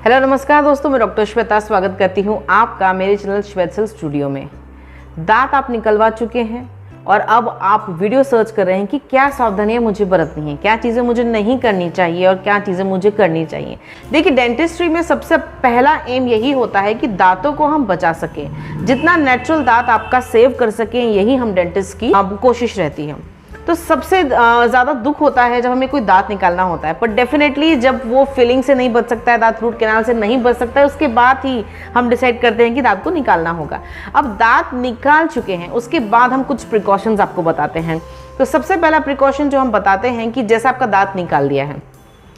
Hello नमस्कार दोस्तों, मैं डॉक्टर श्वेता स्वागत करती हूँ आपका मेरे चैनल श्वेतसेल स्टूडियो में। दांत आप निकलवा चुके हैं और अब आप वीडियो सर्च कर रहे हैं कि क्या सावधानियां मुझे बरतनी है, क्या चीज़ें मुझे नहीं करनी चाहिए और क्या चीज़ें मुझे करनी चाहिए। देखिए, डेंटिस्ट्री में सबसे पहला एम यही होता है कि दांतों को हम बचा सकें, जितना नेचुरल दांत आपका सेव कर सकें, यही हम डेंटिस्ट की कोशिश रहती है। तो सबसे ज़्यादा दुख होता है जब हमें कोई दांत निकालना होता है, पर डेफिनेटली जब वो फिलिंग से नहीं बच सकता है, दांत रूट कैनाल से नहीं बच सकता है, उसके बाद ही हम डिसाइड करते हैं कि दांत को निकालना होगा। अब दांत निकाल चुके हैं, उसके बाद हम कुछ प्रिकॉशंस आपको बताते हैं। तो सबसे पहला प्रिकॉशन जो हम बताते हैं कि जैसे आपका दांत निकाल दिया है,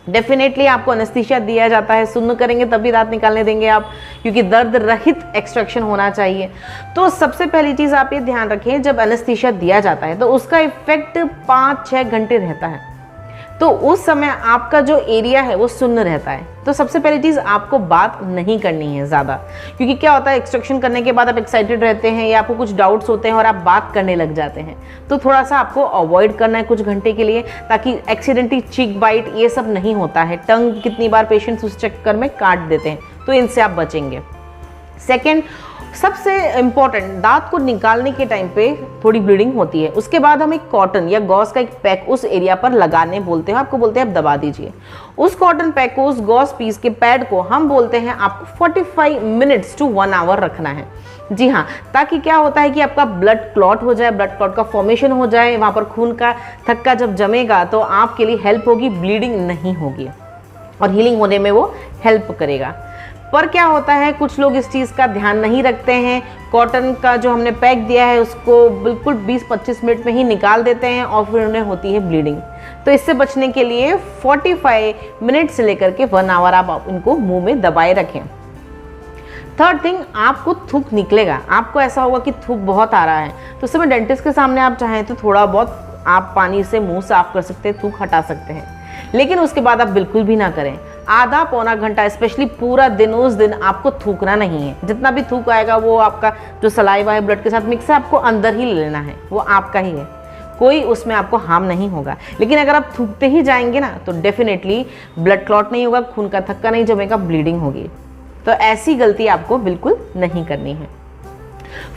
डेफिनेटली आपको एनेस्थीसिया दिया जाता है, सुन्न करेंगे तभी दांत निकालने देंगे आप, क्योंकि दर्द रहित एक्सट्रैक्शन होना चाहिए। तो सबसे पहली चीज़ आप ये ध्यान रखें, जब एनेस्थीसिया दिया जाता है तो उसका इफेक्ट 5-6 घंटे रहता है, तो उस समय आपका जो एरिया है वो सुन्न रहता है। तो सबसे पहली चीज़ आपको बात नहीं करनी है ज़्यादा, क्योंकि क्या होता है, एक्सट्रैक्शन करने के बाद आप एक्साइटेड रहते हैं या आपको कुछ डाउट्स होते हैं और आप बात करने लग जाते हैं। तो थोड़ा सा आपको अवॉइड करना है कुछ घंटे के लिए, ताकि एक्सीडेंटली चीक बाइट ये सब नहीं होता है। टंग कितनी बार पेशेंट्स उस चक्कर में काट देते हैं, तो इनसे आप बचेंगे। सेकेंड, सबसे इम्पॉर्टेंट, दांत को निकालने के टाइम पे थोड़ी ब्लीडिंग होती है, उसके बाद हम एक कॉटन या गॉज का एक पैक उस एरिया पर लगाने बोलते हैं, आपको बोलते हैं आप दबा दीजिए। उस कॉटन पैक को, उस गॉज पीस के पैड को हम बोलते हैं आपको 45 मिनट्स टू 1 आवर रखना है। जी हाँ, ताकि क्या होता है कि आपका ब्लड क्लॉट हो जाए, ब्लड क्लॉट का फॉर्मेशन हो जाए, वहाँ पर खून का थक्का जब जमेगा तो आपके लिए हेल्प होगी, ब्लीडिंग नहीं होगी और हीलिंग होने में वो हेल्प करेगा। पर क्या होता है, कुछ लोग इस चीज़ का ध्यान नहीं रखते हैं, कॉटन का जो हमने पैक दिया है उसको बिल्कुल 20-25 मिनट में ही निकाल देते हैं और फिर उन्हें होती है ब्लीडिंग। तो इससे बचने के लिए 45 मिनट से लेकर के 1 आवर आप इनको मुंह में दबाए रखें। थर्ड थिंग, आपको थूक निकलेगा, आपको ऐसा होगा कि थूक बहुत आ रहा है, तो उस समय डेंटिस्ट के सामने आप चाहें तो थोड़ा बहुत आप पानी से मुंह साफ कर सकते हैं, थूक हटा सकते हैं, लेकिन उसके बाद आप बिल्कुल भी ना करें। आधा पौना घंटा, स्पेशली पूरा दिन, उस दिन आपको थूकना नहीं है। जितना भी थूक आएगा वो आपका जो सलाइवा है ब्लड के साथ मिक्स है, आपको अंदर ही लेना है, वो आपका ही है, कोई उसमें आपको हार्म नहीं होगा। लेकिन अगर आप थूकते ही जाएंगे ना तो डेफिनेटली ब्लड क्लॉट नहीं होगा, खून का थक्का नहीं जमेगा, ब्लीडिंग होगी। तो ऐसी गलती आपको बिल्कुल नहीं करनी है।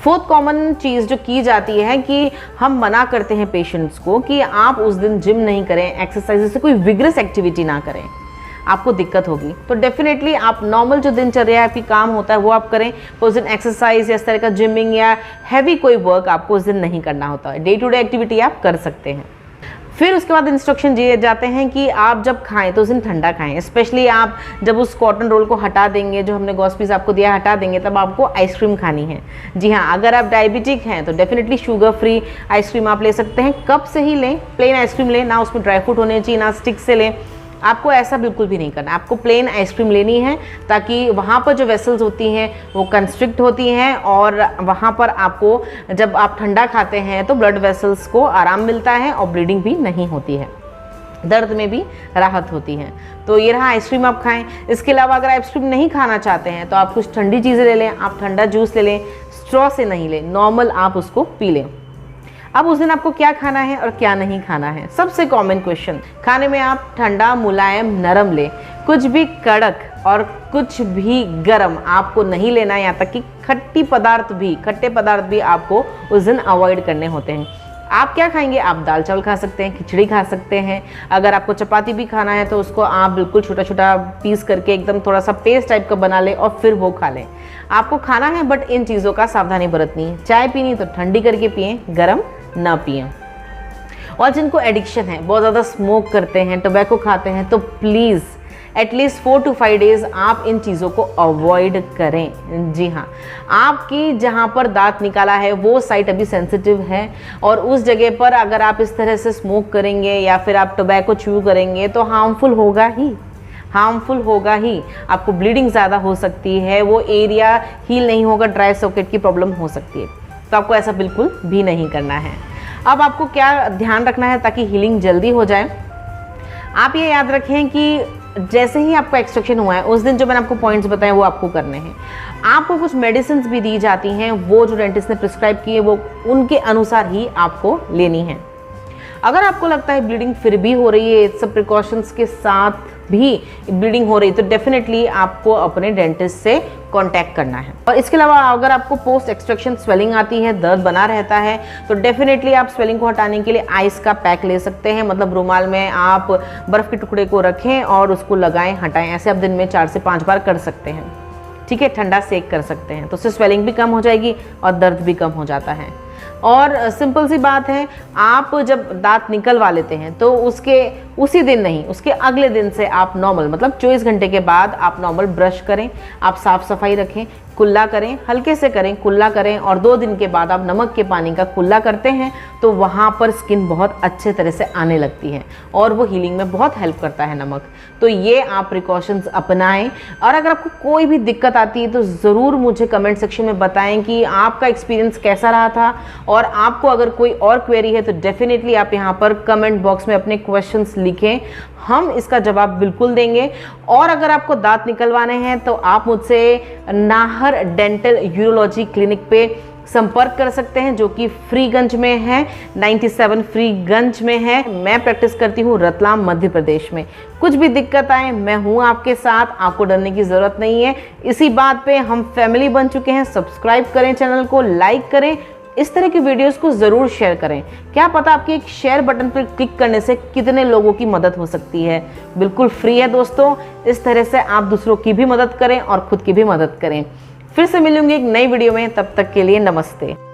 फोर्थ कॉमन चीज़ जो की जाती है कि हम मना करते हैं पेशेंट्स को कि आप उस दिन जिम नहीं करें, एक्सरसाइज से कोई विग्रस एक्टिविटी ना करें, आपको दिक्कत होगी। तो डेफिनेटली आप नॉर्मल जो दिनचर्या आपकी काम होता है वो आप करें। उस दिन एक्सरसाइज या इस तरह का जिमिंग या हैवी कोई वर्क आपको उस दिन नहीं करना होता है, डे टू डे एक्टिविटी आप कर सकते हैं। फिर उसके बाद इंस्ट्रक्शन दिए जाते हैं कि आप जब खाएं तो उस दिन ठंडा खाएं। स्पेशली आप जब उस कॉटन रोल को हटा देंगे, जो हमने गॉस पीस आपको दिया हटा देंगे, तब आपको आइसक्रीम खानी है। जी हाँ, अगर आप डायबिटिक हैं तो डेफिनेटली शुगर फ्री आइसक्रीम आप ले सकते हैं। कप से ही लें, प्लेन आइसक्रीम लें, ना उसमें ड्राई फ्रूट होने चाहिए, ना स्टिक से लें। आपको ऐसा बिल्कुल भी नहीं करना, आपको प्लेन आइसक्रीम लेनी है, ताकि वहाँ पर जो वेसल्स होती हैं वो कंस्ट्रिक्ट होती हैं और वहाँ पर आपको जब आप ठंडा खाते हैं तो ब्लड वेसल्स को आराम मिलता है और ब्लीडिंग भी नहीं होती है, दर्द में भी राहत होती है। तो ये रहा, आइसक्रीम आप खाएं। इसके अलावा अगर आइसक्रीम नहीं खाना चाहते हैं तो आप कुछ ठंडी चीज़ें ले लें, आप ठंडा जूस ले लें, स्ट्रॉ से नहीं लें, नॉर्मल आप उसको पी लें। अब उस दिन आपको क्या खाना है और क्या नहीं खाना है, सबसे कॉमन क्वेश्चन। खाने में आप ठंडा, मुलायम, नरम लें, कुछ भी कड़क और कुछ भी गरम आपको नहीं लेना, यहाँ तक कि खट्टे पदार्थ भी आपको उस दिन अवॉइड करने होते हैं। आप क्या खाएंगे, आप दाल चावल खा सकते हैं, खिचड़ी खा सकते हैं। अगर आपको चपाती भी खाना है तो उसको आप बिल्कुल छोटा छोटा पीस करके एकदम थोड़ा सा पेस्ट टाइप का बना लें और फिर वो खा लें। आपको खाना है, बट इन चीज़ों का सावधानी बरतनी है। चाय पीनी तो ठंडी करके पिएं, गरम ना पिएं। और जिनको एडिक्शन है, बहुत ज़्यादा स्मोक करते हैं, टोबैको खाते हैं, तो प्लीज़ एटलीस्ट 4 to 5 डेज़ आप इन चीज़ों को अवॉइड करें। जी हाँ, आपकी जहाँ पर दांत निकाला है वो साइट अभी सेंसिटिव है और उस जगह पर अगर आप इस तरह से स्मोक करेंगे या फिर आप टोबैको च्यू करेंगे तो हार्मफुल होगा ही। आपको ब्लीडिंग ज़्यादा हो सकती है, वो एरिया हील नहीं होगा, ड्राई सॉकेट की प्रॉब्लम हो सकती है। तो आपको ऐसा बिल्कुल भी नहीं करना है। अब आपको क्या ध्यान रखना है ताकि हीलिंग जल्दी हो जाए, आप ये याद रखें कि जैसे ही आपको एक्सट्रैक्शन हुआ है उस दिन जो मैंने आपको पॉइंट्स बताए वो आपको करने हैं। आपको कुछ मेडिसिन भी दी जाती हैं, वो जो डेंटिस्ट ने प्रिस्क्राइब की है वो उनके अनुसार ही आपको लेनी है। अगर आपको लगता है ब्लीडिंग फिर भी हो रही है, सब प्रिकॉशंस के साथ भी ब्लीडिंग हो रही तो डेफिनेटली आपको अपने डेंटिस्ट से कांटेक्ट करना है। और इसके अलावा अगर आपको पोस्ट एक्सट्रैक्शन स्वेलिंग आती है, दर्द बना रहता है, तो डेफिनेटली आप स्वेलिंग को हटाने के लिए आइस का पैक ले सकते हैं। मतलब रुमाल में आप बर्फ के टुकड़े को रखें और उसको लगाएं, हटाएं। ऐसे आप दिन में 4 से 5 बार कर सकते हैं। ठीक है, ठंडा सेक कर सकते हैं, तो उससे स्वेलिंग भी कम हो जाएगी और दर्द भी कम हो जाता है। और सिंपल सी बात है, आप जब दांत निकलवा लेते हैं तो उसके उसी दिन नहीं, उसके अगले दिन से आप नॉर्मल, मतलब 24 घंटे के बाद आप नॉर्मल ब्रश करें, आप साफ सफाई रखें, कुल्ला करें, हल्के से करें, कुल्ला करें। और 2 दिन के बाद आप नमक के पानी का कुल्ला करते हैं तो वहाँ पर स्किन बहुत अच्छे तरह से आने लगती है और वो हीलिंग में बहुत हेल्प करता है नमक। तो ये आप प्रिकॉशंस अपनाएं। और अगर आपको कोई भी दिक्कत आती है तो ज़रूर मुझे कमेंट सेक्शन में बताएं कि आपका एक्सपीरियंस कैसा रहा था। और आपको अगर कोई और क्वेरी है तो डेफिनेटली आप यहाँ पर कमेंट बॉक्स में अपने क्वेश्चंस लिखें, हम इसका जवाब बिल्कुल देंगे। और अगर आपको दांत निकलवाने हैं तो आप मुझसे नाहर डेंटल यूरोलॉजी क्लिनिक पे संपर्क कर सकते हैं, जो कि फ्रीगंज में है, 97 फ्रीगंज में है। मैं प्रैक्टिस करती हूँ रतलाम मध्य प्रदेश में। कुछ भी दिक्कत आए मैं हूँ आपके साथ, आपको डरने की ज़रूरत नहीं है। इसी बात पे हम फैमिली बन चुके हैं। सब्सक्राइब करें चैनल को, लाइक करें, इस तरह की वीडियोस को ज़रूर शेयर करें। क्या पता आपके एक शेयर बटन पर क्लिक करने से कितने लोगों की मदद हो सकती है। बिल्कुल फ्री है दोस्तों। इस तरह से आप दूसरों की भी मदद करें और खुद की भी मदद करें। फिर से मिलूंगी एक नई वीडियो में, तब तक के लिए नमस्ते।